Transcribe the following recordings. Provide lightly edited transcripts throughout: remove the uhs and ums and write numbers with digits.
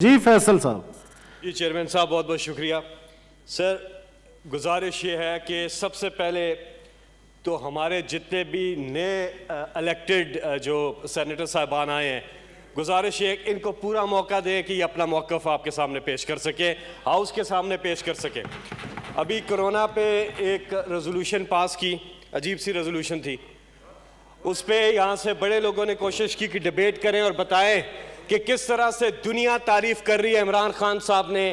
جی فیصل صاحب. جی چیئرمین صاحب بہت بہت شکریہ. سر گزارش یہ ہے کہ سب سے پہلے تو ہمارے جتنے بھی نئے الیکٹڈ جو سینیٹر صاحبان آئے ہیں, گزارش یہ ہے کہ ان کو پورا موقع دیں کہ یہ اپنا موقف آپ کے سامنے پیش کر سکیں, ہاؤس کے سامنے پیش کر سکیں. ابھی کرونا پہ ایک ریزولوشن پاس کی, عجیب سی ریزولوشن تھی. اس پہ یہاں سے بڑے لوگوں نے کوشش کی کہ ڈیبیٹ کریں اور بتائیں کہ کس طرح سے دنیا تعریف کر رہی ہے عمران خان صاحب نے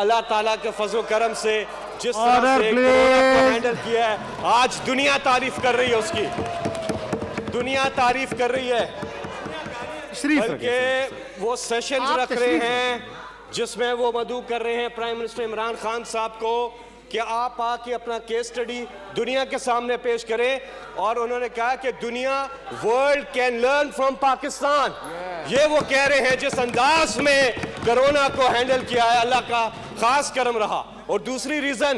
اللہ تعالیٰ کے فضل و کرم سے جس طرح سے کرونا کو ہینڈل کیا ہے. آج دنیا تعریف کر رہی ہے, اس کی دنیا تعریف کر رہی ہے. بلکہ وہ سیشنز رکھ رہے ہیں جس میں وہ مدعو کر رہے ہیں پرائم منسٹر عمران خان صاحب کو کہ آپ آ کے اپنا کیس سٹڈی دنیا کے سامنے پیش کریں. اور انہوں نے کہا کہ دنیا world can learn from Pakistan. یہ وہ کہہ رہے ہیں جس انداز میں کرونا کو ہینڈل کیا ہے, اللہ کا خاص کرم رہا. اور دوسری ریزن,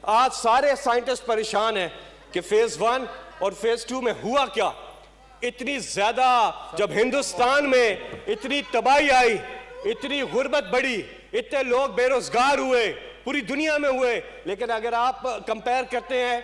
آج سارے سائنٹسٹ پریشان ہیں کہ فیز 1 اور فیز 2 میں ہوا کیا. اتنی زیادہ جب ہندوستان میں اتنی تباہی آئی, اتنی غربت بڑھی, اتنے لوگ بے روزگار ہوئے, پوری دنیا میں ہوئے, لیکن اگر آپ کمپیئر کرتے ہیں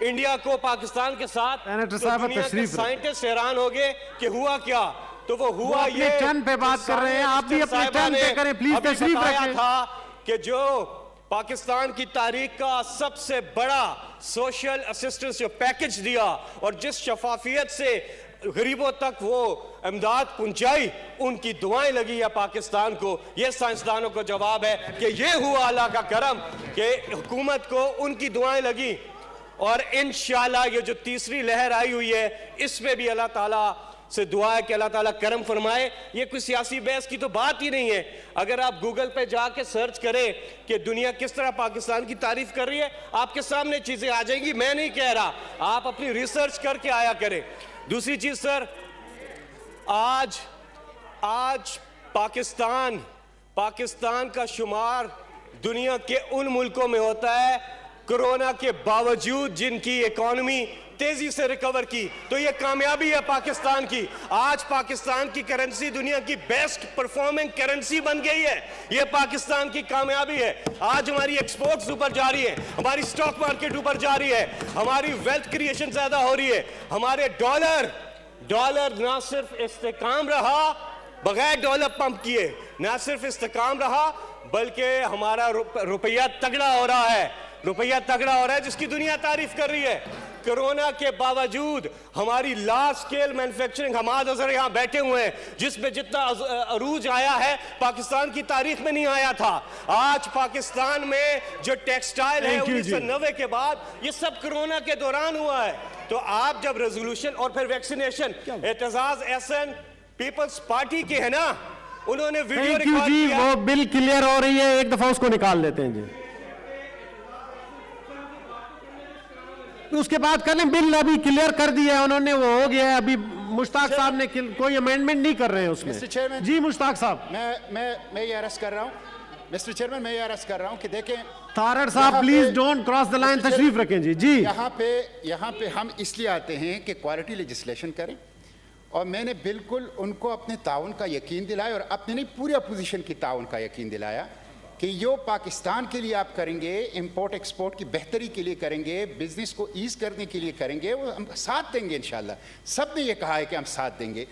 انڈیا کو پاکستان کے ساتھ تو دنیا کے سائنٹسٹ حیران ہو گئے کہ ہوا کیا. تو وہ ہوا یہ ٹرن پہ بات کر رہے ہیں, آپ بھی اپنے ٹرن پہ کریں پلیز, تشریف رکھیں. تھا کہ جو پاکستان کی تاریخ کا سب سے بڑا سوشل اسسٹنس جو پیکج دیا اور جس شفافیت سے غریبوں تک وہ امداد پہنچائی, ان کی دعائیں لگی ہے پاکستان کو. یہ سائنسدانوں کو جواب ہے کہ یہ ہوا اللہ کا کرم کہ حکومت کو ان کی دعائیں لگی. اور انشاءاللہ یہ جو تیسری لہر آئی ہوئی ہے اس میں بھی اللہ تعالیٰ سے دعا ہے کہ اللہ تعالیٰ کرم فرمائے. یہ کوئی سیاسی بحث کی تو بات ہی نہیں ہے. اگر آپ گوگل پہ جا کے سرچ کریں کہ دنیا کس طرح پاکستان کی تعریف کر رہی ہے, آپ کے سامنے چیزیں آ جائیں گی. میں نہیں کہہ رہا, آپ اپنی ریسرچ کر کے آیا کریں. دوسری چیز سر, آج پاکستان کا شمار دنیا کے ان ملکوں میں ہوتا ہے کرونا کے باوجود جن کی اکانومی تیزی سے ریکور کی. تو یہ کامیابی ہے پاکستان کی. آج پاکستان کی کرنسی دنیا کی بیسٹ پرفارمنگ کرنسی بن گئی ہے. یہ پاکستان کی کامیابی ہے. آج ہماری ایکسپورٹس اوپر جا رہی ہے, ہماری سٹاک مارکیٹ اوپر جا رہی ہے, ہماری ویلتھ کریشن زیادہ ہو رہی ہے. ہمارے ڈالر نہ صرف استحکام رہا بغیر ڈالر پمپ کیے, نہ صرف استحکام رہا بلکہ ہمارا روپیہ تگڑا ہو رہا ہے, جس کی دنیا تعریف کر رہی ہے. کرونا کے باوجود ہماری large scale manufacturing, Hammad Azhar یہاں بیٹھے ہوئے ہیں, جس میں جتنا عروج آیا ہے پاکستان کی تاریخ میں نہیں آیا تھا. آج پاکستان میں جو ٹیکسٹائل ہے 1990 کے بعد یہ سب کرونا کے دوران ہوا ہے. تو آپ جب ریزولوشن اور پھر vaccination, Aitzaz Ahsan Peoples party کے ہیں نا, انہوں نے ویڈیو ریکارڈ کیا. وہ بل کلیئر ہو رہی ہے, ایک دفعہ اس کو نکال لیتے ہیں جی, اس کے بعد کر لیں. بل ابھی کلیئر کر دیا ہے انہوں نے, وہ ہو گیا ہے. ابھی مشتاق صاحب نے کوئی امینڈمنٹ نہیں کر رہے ہیں اس میں. جی مشتاق صاحب, میں یہ عرض کر رہا ہوں مسٹر چیئرمین, میں یہ عرض کر رہا ہوں کہ دیکھیں تارڑ صاحب please don't cross the line, تشریف رکھیں جی. جی یہاں پہ ہم اس لیے آتے ہیں کہ کوالٹی لیجسلیشن کریں, اور میں نے بالکل ان کو اپنے تعاون کا یقین دلایا, اور اپنے نہیں پوری اپوزیشن کی تعاون کا یقین دلایا کہ جو پاکستان کے لیے آپ کریں گے, امپورٹ ایکسپورٹ کی بہتری کے لیے کریں گے, بزنس کو ایز کرنے کے لیے کریں گے, وہ ہم ساتھ دیں گے انشاءاللہ. سب نے یہ کہا ہے کہ ہم ساتھ دیں گے.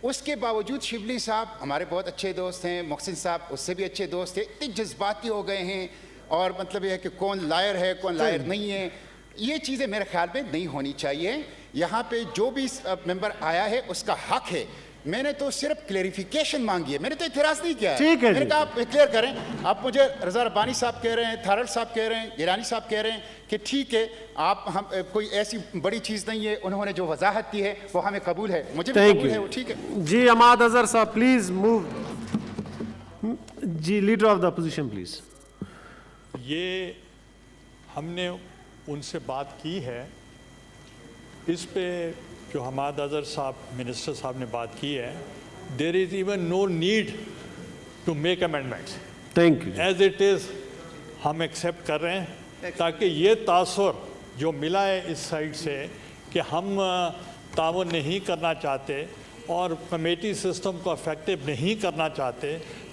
اس کے باوجود شبلی صاحب ہمارے بہت اچھے دوست ہیں, محسن صاحب اس سے بھی اچھے دوست ہیں, اتنے جذباتی ہو گئے ہیں, اور مطلب یہ ہے کہ کون لائر ہے کون لائر نہیں ہے. یہ چیزیں میرے خیال میں نہیں ہونی چاہیے. یہاں پہ جو بھی ممبر آیا ہے اس کا حق ہے. میں نے تو صرف کلیریفیکیشن مانگی ہے, میں نے تو اعتراض نہیں کیا ہے. میں نے کہا آپ کلیئر کریں. آپ مجھے رضا ربانی صاحب کہہ رہے ہیں, تھارڑ صاحب کہہ رہے ہیں, گیلانی صاحب کہہ رہے ہیں کہ ٹھیک ہے, ہم کوئی ایسی بڑی چیز نہیں ہے, انہوں نے جو وضاحت دی ہے وہ ہمیں قبول ہے, مجھے بھی قبول ہے, وہ ٹھیک ہے. جی حماد اظہر صاحب پلیز موو. جی leader of the opposition please. یہ ہم نے ان سے بات کی ہے اس پہ جو حماد اظہر صاحب منسٹر صاحب نے بات کی ہے. There is even no need to make amendments. Thank you. As it is ہم ایکسیپٹ کر رہے ہیں, تاکہ یہ تاثر جو ملا ہے اس سائڈ سے کہ ہم تعاون نہیں کرنا چاہتے اور کمیٹی سسٹم کو افیکٹو نہیں کرنا چاہتے,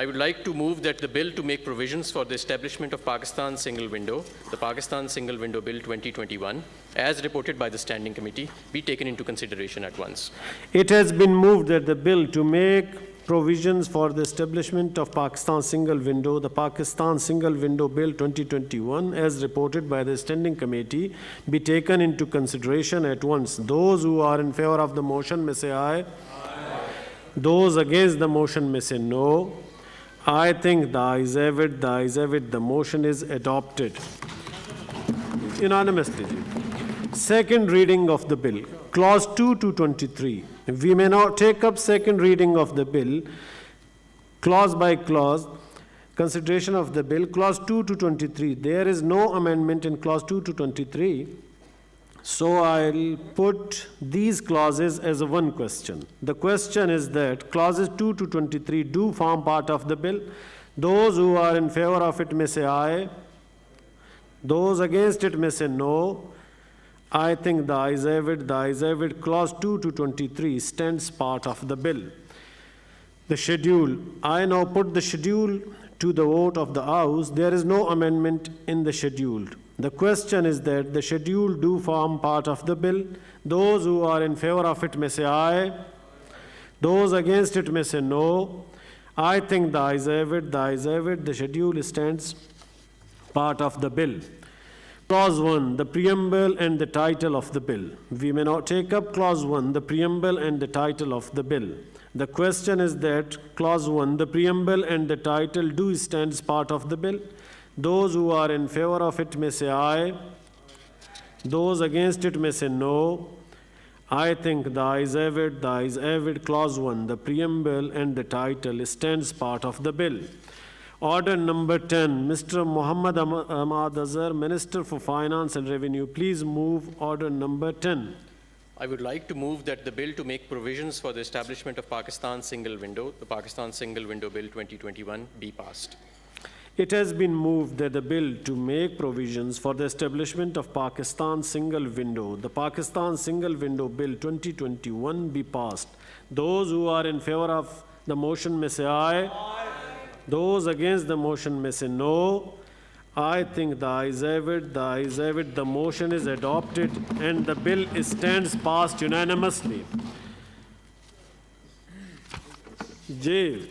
I would like to move that the bill to make provisions for the establishment of Pakistan Single Window, the Pakistan Single Window Bill 2021, as reported by the Standing Committee, be taken into consideration at once. It has been moved that the bill to make provisions for the establishment of Pakistan Single Window, the Pakistan Single Window Bill 2021, as reported by the Standing Committee, be taken into consideration at once. Those who are in favor of the motion may say aye. Those against the motion may say no. I think the ayes have it, the ayes have it, the motion is adopted. Unanimously. Second reading of the bill, clause 2 to 23. We may now take up second reading of the bill, clause by clause, consideration of the bill, clause 2 to 23. There is no amendment in clause 2 to 23. So I'll put these clauses as a one question. The question is that clauses 2 to 23 do form part of the bill. Those who are in favor of it may say aye. Those against it may say no. I think the ayes have it, the ayes have it. Clause 2 to 23 stands part of the bill. The schedule. I now put the schedule to the vote of the House. There is no amendment in the schedule. The question is that the schedule do form part of the bill. Those who are in favor of it may say aye. Those against it may say no. I think the ayes have it, the ayes have it. The schedule stands part of the bill. Clause 1, the preamble and the title of the bill. We may now take up clause 1, the preamble and the title of the bill. The question is that clause 1, the preamble and the title do stand as part of the bill. Those who are in favor of it may say aye. Those against it may say no. I think the ayes have it, the ayes have it. Clause 1, the preamble and the title stands part of the bill. Order number 10, Mr. Mohammed Ahmad Azhar, Minister for Finance and Revenue. Please move order number 10. I would like to move that the bill to make provisions for the establishment of Pakistan Single Window, the Pakistan Single Window Bill 2021, be passed. It has been moved that the bill to make provisions for the establishment of Pakistan Single Window, the Pakistan Single Window Bill 2021, be passed. Those who are in favor of the motion may say aye. Those against the motion may say no. I think the ayes have it, the ayes have it. The motion is adopted and the bill stands passed unanimously. Ji,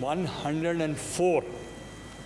104